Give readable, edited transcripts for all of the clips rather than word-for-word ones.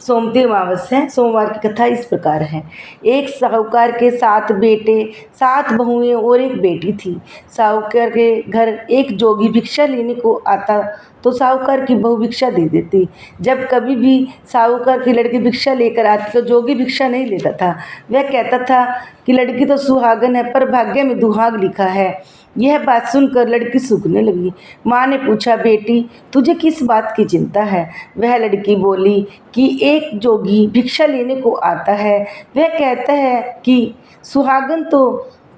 सोमती अमावस्या सोमवार की कथा इस प्रकार है। एक साहूकार के 7 बेटे, 7 बहुएं और एक बेटी थी। साहूकार के घर एक जोगी भिक्षा लेने को आता तो साहूकार की बहू भिक्षा दे देती। जब कभी भी साहूकार की लड़की भिक्षा लेकर आती तो जोगी भिक्षा नहीं लेता था। वह कहता था कि लड़की तो सुहागन है पर भाग्य में दुहाग लिखा है। यह बात सुनकर लड़की सूखने लगी। माँ ने पूछा, बेटी तुझे किस बात की चिंता है? वह लड़की बोली कि एक जोगी भिक्षा लेने को आता है। वह कहता है कि सुहागन तो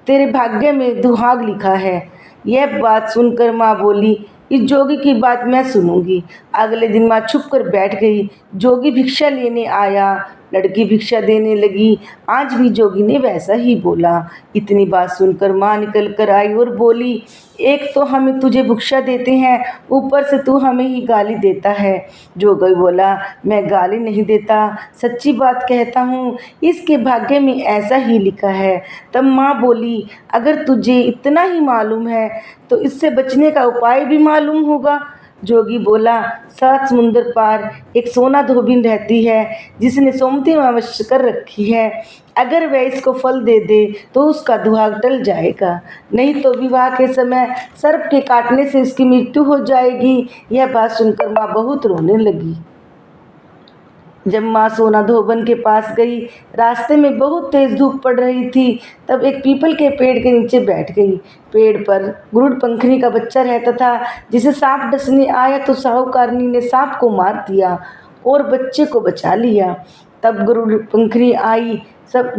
तेरे भाग्य में दुहाग लिखा है। यह बात सुनकर माँ बोली, इस जोगी की बात मैं सुनूंगी। अगले दिन माँ छुप कर बैठ गई। जोगी भिक्षा लेने आया, लड़की भिक्षा देने लगी। आज भी जोगी ने वैसा ही बोला। इतनी बात सुनकर माँ निकल कर आई और बोली, एक तो हमें तुझे भिक्षा देते हैं, ऊपर से तू हमें ही गाली देता है। जोगी बोला, मैं गाली नहीं देता, सच्ची बात कहता हूँ, इसके भाग्य में ऐसा ही लिखा है। तब माँ बोली, अगर तुझे इतना ही मालूम है तो इससे बचने का उपाय भी मालूम होगा। जोगी बोला, 7 समुंदर पार एक सोना धोबिन रहती है जिसने सोमती अमावस्या कर रखी है। अगर वह इसको फल दे दे तो उसका दुहाग टल जाएगा, नहीं तो विवाह के समय सर्प के काटने से इसकी मृत्यु हो जाएगी। यह बात सुनकर माँ बहुत रोने लगी। जब माँ सोना धोबन के पास गई, रास्ते में बहुत तेज धूप पड़ रही थी। तब एक पीपल के पेड़ के नीचे बैठ गई। पेड़ पर गरुड़ पंखनी का बच्चा रहता था, जिसे सांप डसने आया तो साहूकारनी ने सांप को मार दिया और बच्चे को बचा लिया। तब गरुड़ पंखनी आई, सब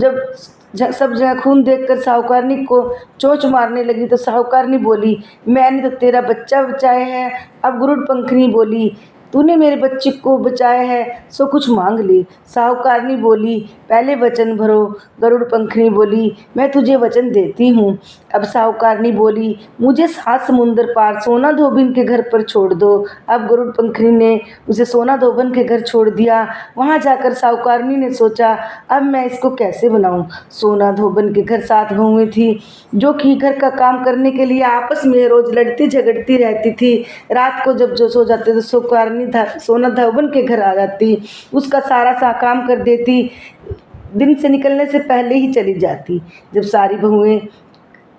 जगह खून देखकर साहूकारनी को चोंच मारने लगी तो साहूकारनी बोली, मैंने तो तेरा बच्चा बचाया है। अब गरुड़ पंखनी बोली, तूने मेरे बच्चे को बचाया है सो कुछ मांग ले। साहूकारनी बोली, पहले वचन भरो। गरुड़ पंखनी बोली, मैं तुझे वचन देती हूँ। अब साहूकारनी बोली, मुझे 7 समुंदर पार सोना धोबिन के घर पर छोड़ दो। अब गरुड़ पंखनी ने उसे सोना धोबन के घर छोड़ दिया। वहाँ जाकर साहूकारनी ने सोचा, अब मैं इसको कैसे बनाऊँ। सोना धोबन के घर 7 बहुएं थी जो कि घर का काम करने के लिए आपस में रोज लड़ती झगड़ती रहती थी। रात को जब जो सो जाते तो सोना धोबन के घर आ जाती, उसका सारा काम कर देती, दिन से निकलने से पहले ही चली जाती। जब सारी बहुएं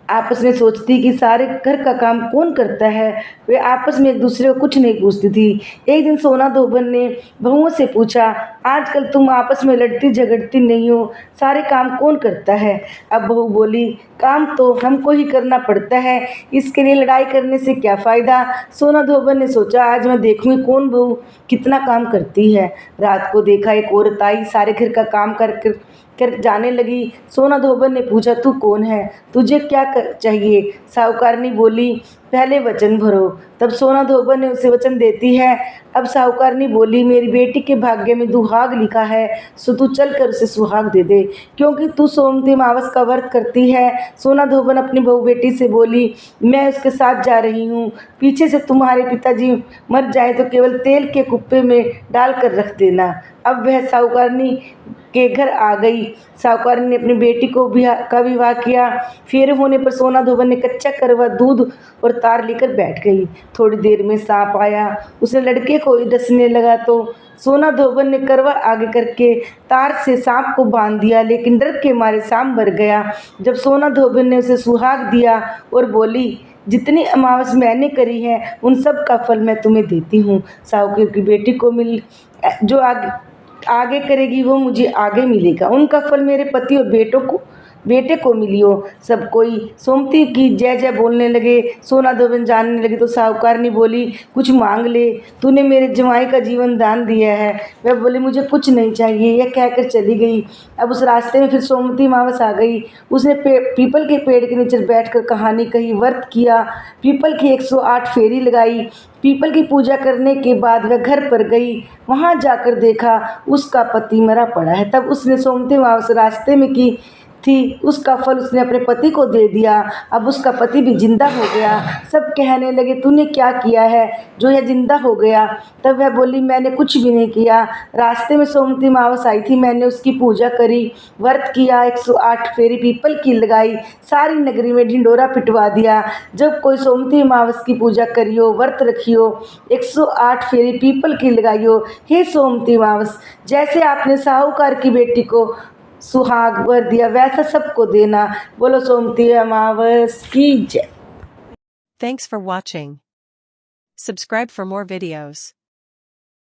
आपस में सोचती कि सारे घर का काम कौन करता है, वे आपस में एक दूसरे को कुछ नहीं पूछती थी। एक दिन सोना धोबन ने बहुओं से पूछा, आजकल तुम आपस में लड़ती झगड़ती नहीं हो, सारे काम कौन करता है? अब बहू बोली, काम तो हमको ही करना पड़ता है, इसके लिए लड़ाई करने से क्या फ़ायदा। सोना धोबन ने सोचा, आज मैं देखूंगी कौन बहू कितना काम करती है। रात को देखा एक औरत आई, सारे घर का काम कर जाने लगी। सोना धोबन ने पूछा, तू कौन है, तुझे क्या चाहिए? साहूकारनी बोली, पहले वचन भरो। तब सोना धोबन ने उसे वचन देती है। अब साहूकारनी बोली, मेरी बेटी के भाग्य में दुहाग लिखा है, सो तू चल कर उसे सुहाग दे दे, क्योंकि तू सोमती अमावस का व्रत करती है। सोना धोबन अपनी बहू बेटी से बोली, मैं उसके साथ जा रही हूँ। पीछे से तुम्हारे पिताजी मर जाए तो केवल तेल के कुप्पे में डाल कर रख देना। अब वह साहूकारनी के घर आ गई। साहूकारनी ने अपनी बेटी का विवाह किया। फेरे होने पर सोना धोबन ने कच्चा करवा दूध और तार लेकर बैठ गई। थोड़ी देर में सांप आया, उसने लड़के को डसने लगा तो सोना धोबन ने करवा आगे करके तार से सांप को बांध दिया, लेकिन डर के मारे सांप मर गया। जब सोना धोबन ने उसे सुहाग दिया और बोली, जितनी अमावस मैंने करी है उन सब का फल मैं तुम्हें देती हूँ। साहूकार की बेटी को जो आगे करेगी वो मुझे आगे मिलेगा, उनका फल मेरे पति और बेटे को मिलियो। सब कोई सोमती की जय जय बोलने लगे। सोना धोबन जानने लगी तो साहूकारनी बोली, कुछ मांग ले, तूने मेरे जमाई का जीवन दान दिया है। वह बोली, मुझे कुछ नहीं चाहिए। यह कहकर चली गई। अब उस रास्ते में फिर सोमती अमावस आ गई। उसने पीपल के पेड़ के नीचे बैठकर कहानी कही, व्रत किया, पीपल की 108 फेरी लगाई। पीपल की पूजा करने के बाद वह घर पर गई। वहाँ जाकर देखा उसका पति मरा पड़ा है। तब उसने सोमती अमावस रास्ते में की थी उसका फल उसने अपने पति को दे दिया। अब उसका पति भी जिंदा हो गया। सब कहने लगे तूने क्या किया है जो यह जिंदा हो गया। तब वह बोली मैंने कुछ भी नहीं किया, रास्ते में सोमवती अमावस आई थी, मैंने उसकी पूजा करी, व्रत किया, 108 फेरी पीपल की लगाई, सारी नगरी में ढिंडोरा पिटवा दिया। जब कोई सोमवती अमावस की पूजा करियो, व्रत रखियो, 108 फेरी पीपल की लगाइयो। हे सोमवती अमावस, जैसे आपने साहूकार की बेटी को सुहाग वर दिया वैसा सबको देना। बोलो सोमवती अमावस की जय। Thanks for watching. Subscribe for more videos.